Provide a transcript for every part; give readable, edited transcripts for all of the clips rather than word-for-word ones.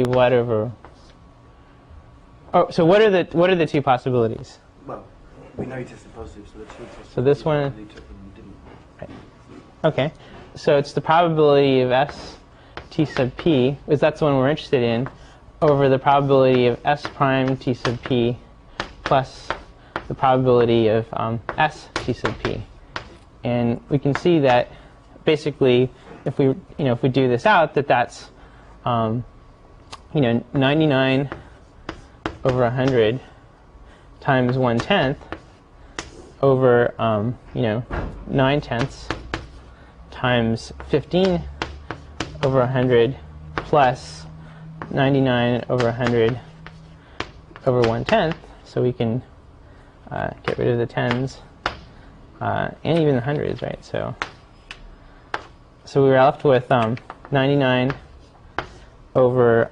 what over? Oh, so what are the two possibilities? Well, we know you tested positive, so the two tested. So this one. You took them and didn't. Right. Okay. So it's the probability of S T sub P, because that's the one we're interested in, over the probability of S prime T sub P plus the probability of S T sub P. And we can see that basically, if we do this out, that's 99 over 100 times 1/10 over 9/10 times 15 over 100 plus 99 over 100 over 1/10. So we can get rid of the tens and even the hundreds, right? So we were left with 99 over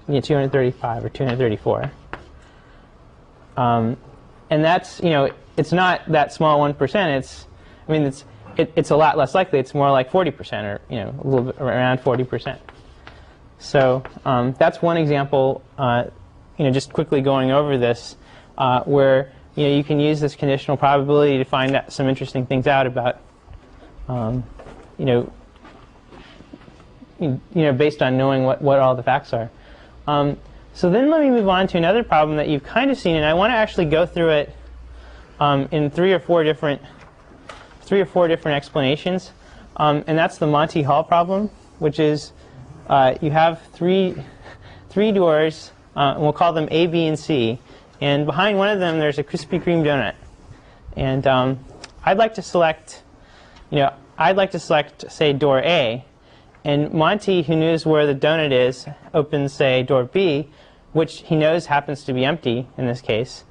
235 or 234. And that's, it's not that small 1%. It's a lot less likely. It's more like 40%, or a little bit around 40%. So that's one example. Just quickly going over this, where you can use this conditional probability to find out some interesting things out about, based on knowing what all the facts are. So then let me move on to another problem that you've kind of seen, and I want to actually go through it in three or four different explanations, and that's the Monty Hall problem, which is you have three doors, and we'll call them A, B, and C, and behind one of them there's a Krispy Kreme donut, and I'd like to select, say, door A, and Monty, who knows where the donut is, opens, say, door B, which he knows happens to be empty in this case,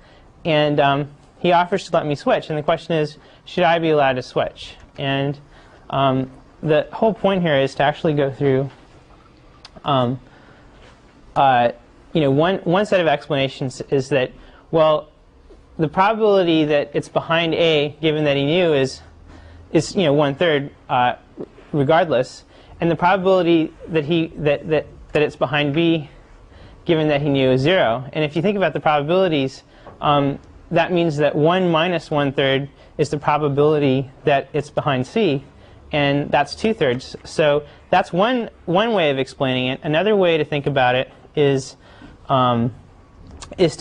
and he offers to let me switch, and the question is, should I be allowed to switch? And the whole point here is to actually go through one set of explanations is that, well, the probability that it's behind A, given that he knew, is 1/3 regardless, and the probability that it's behind B, given that he knew, is 0. And if you think about the probabilities, that means that 1 minus 1/3 is the probability that it's behind C, and that's 2/3. So that's one way of explaining it. Another way to think about it is to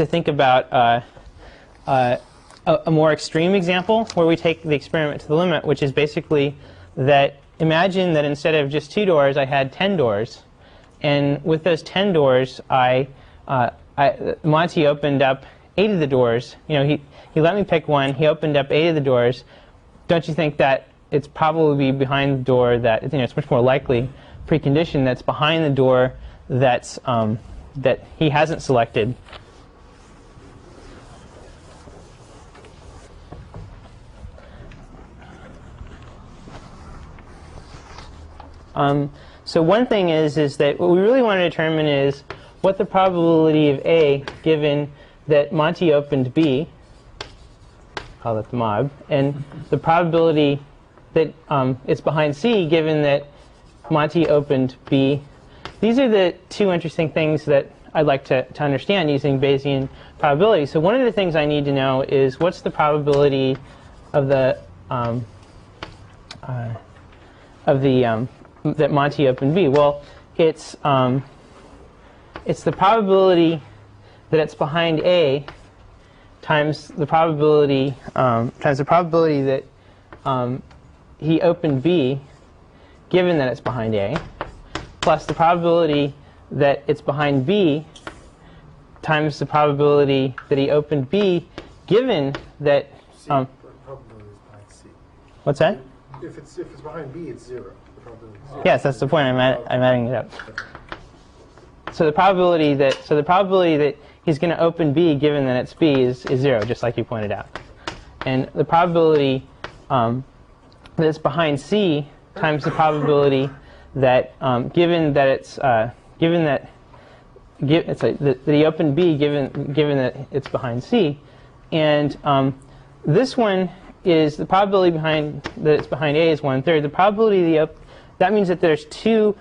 think about a more extreme example where we take the experiment to the limit, which is basically that imagine that instead of just 2 doors, I had 10 doors, and with those 10 doors, Monty opened up 8 of the doors. He let me pick one. He opened up 8 of the doors. Don't you think that it's probably behind the door that it's much more likely precondition that's behind the door that's that he hasn't selected? So one thing is that what we really want to determine is what the probability of A, given that Monty opened B, call it the mob, and the probability that it's behind C, given that Monty opened B. These are the two interesting things that I'd like to understand using Bayesian probability. So one of the things I need to know is what's the probability of that Monty opened B. Well, it's the probability that it's behind A times the probability that he opened B, given that it's behind A, plus the probability that it's behind B times the probability that he opened B, given that the probability is behind C. What's that? If it's behind B, it's 0. The probability is 0. Yes, that's the point. I'm adding it up. So the probability that he's going to open B, given that it's B, is 0, just like you pointed out. And the probability that it's behind C times the probability that given that he opened B, given that it's behind C, and this one is the probability that it's behind A is 1/3. The probability that means that there's two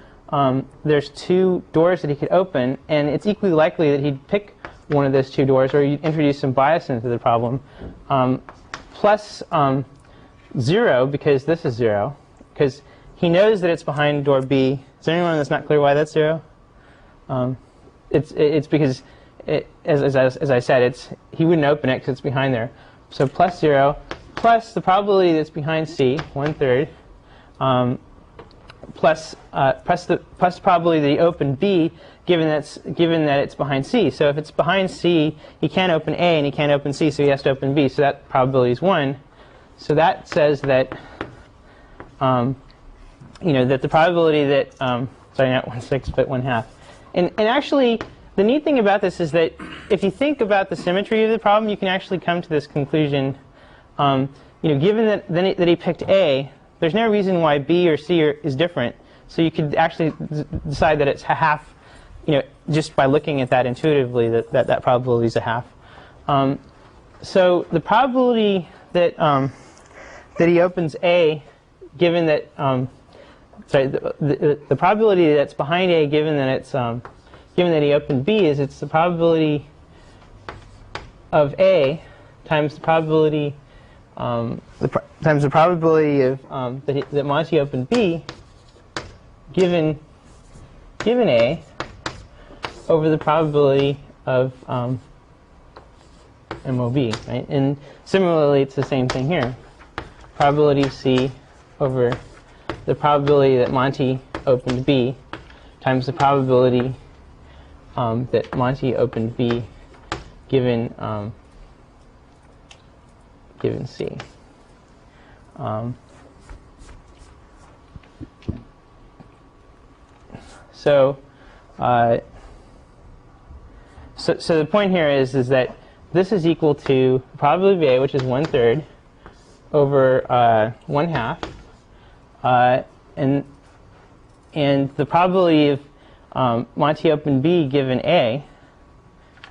doors that he could open, and it's equally likely that he'd pick one of those two doors, or you'd introduce some bias into the problem, plus 0, because this is 0, because he knows that it's behind door B. Is there anyone that's not clear why that's 0? It's because, as I said, he wouldn't open it because it's behind there. So plus 0, plus the probability that's behind C, 1/3, plus the probability that he opened B, given that it's behind C. So if it's behind C, he can't open A and he can't open C, so he has to open B. So that probability is 1. So that says that that the probability that sorry, not 1/6 but 1/2. And actually, the neat thing about this is that if you think about the symmetry of the problem, you can actually come to this conclusion. Given that he picked A, there's no reason why B or C is different. So you could actually decide that it's a half, just by looking at that intuitively, that probability is a half. So the probability that he opens A, given that the probability that's behind A, given that he opened B, it's the probability of A times the probability times the probability of that Monty opened B, given A, over the probability of MOB, right? And similarly, it's the same thing here. Probability C over the probability that Monty opened B times the probability that Monty opened B given C. So the point here is that this is equal to the probability of A, which is 1/3, over 1/2, and the probability of Monty open B given A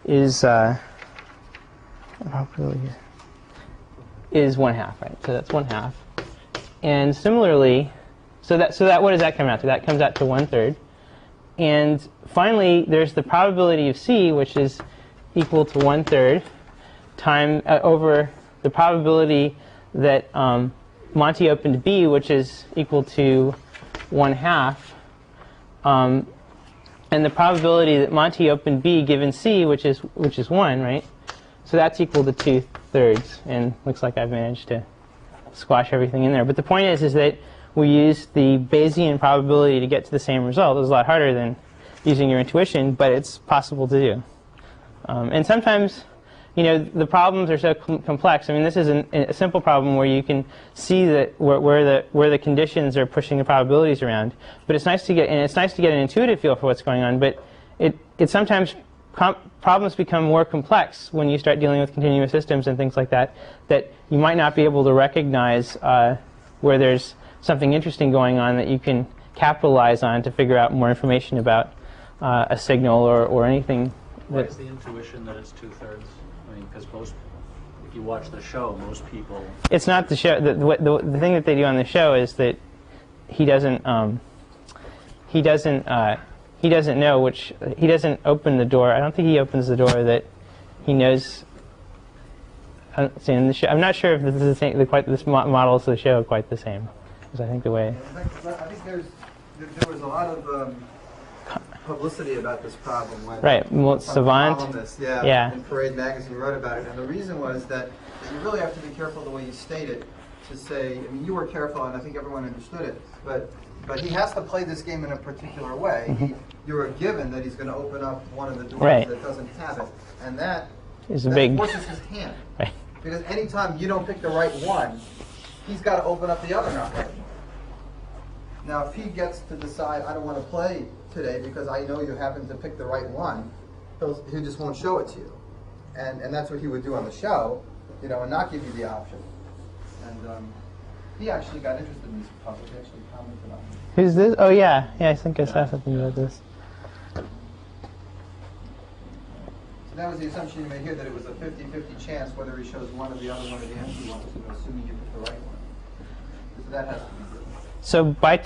is 1/2, right? So that's 1/2. And similarly, so that what does that come out to? That comes out to 1/3. And finally, there's the probability of C, which is equal to 1/3 over the probability that Monty opened B, which is equal to 1/2, and the probability that Monty opened B given C, which is 1, right? So that's equal to 2/3, and looks like I've managed to squash everything in there. But the point is that we used the Bayesian probability to get to the same result. It was a lot harder than using your intuition, but it's possible to do. And sometimes, the problems are so complex. I mean, this is a simple problem where you can see that where the conditions are pushing the probabilities around. But it's nice to get an intuitive feel for what's going on. But it sometimes problems become more complex when you start dealing with continuous systems and things like that. That you might not be able to recognize where there's something interesting going on that you can capitalize on to figure out more information about a signal or anything. Why is the intuition that it's 2/3? I mean, because if you watch the show, most people. It's not the show. The thing that they do on the show is that he doesn't know which. He doesn't open the door. I don't think he opens the door that he knows. In the show, I'm not sure if this is the same. This models the show quite the same. Because I think the way. I think there was a lot of publicity about this problem when Savant, columnists, yeah, in Parade magazine wrote about it, and the reason was that you really have to be careful the way you state it. To say, I mean, you were careful, and I think everyone understood it, but he has to play this game in a particular way. You're a given that he's going to open up one of the doors that doesn't have it, and that forces his hand. Right. Because anytime you don't pick the right one, he's got to open up the other one. Now, if he gets to decide, I don't want to play today because I know you happen to pick the right one, he just won't show it to you. And that's what he would do on the show, and not give you the option. And he actually got interested in these puzzles. He actually commented on them. Who's this? Oh, yeah. Yeah, I think I saw something about this. So that was the assumption you made here, that it was a 50-50 chance whether he shows one or the other one of the empty ones, assuming you pick the right one. So that has to be good. So by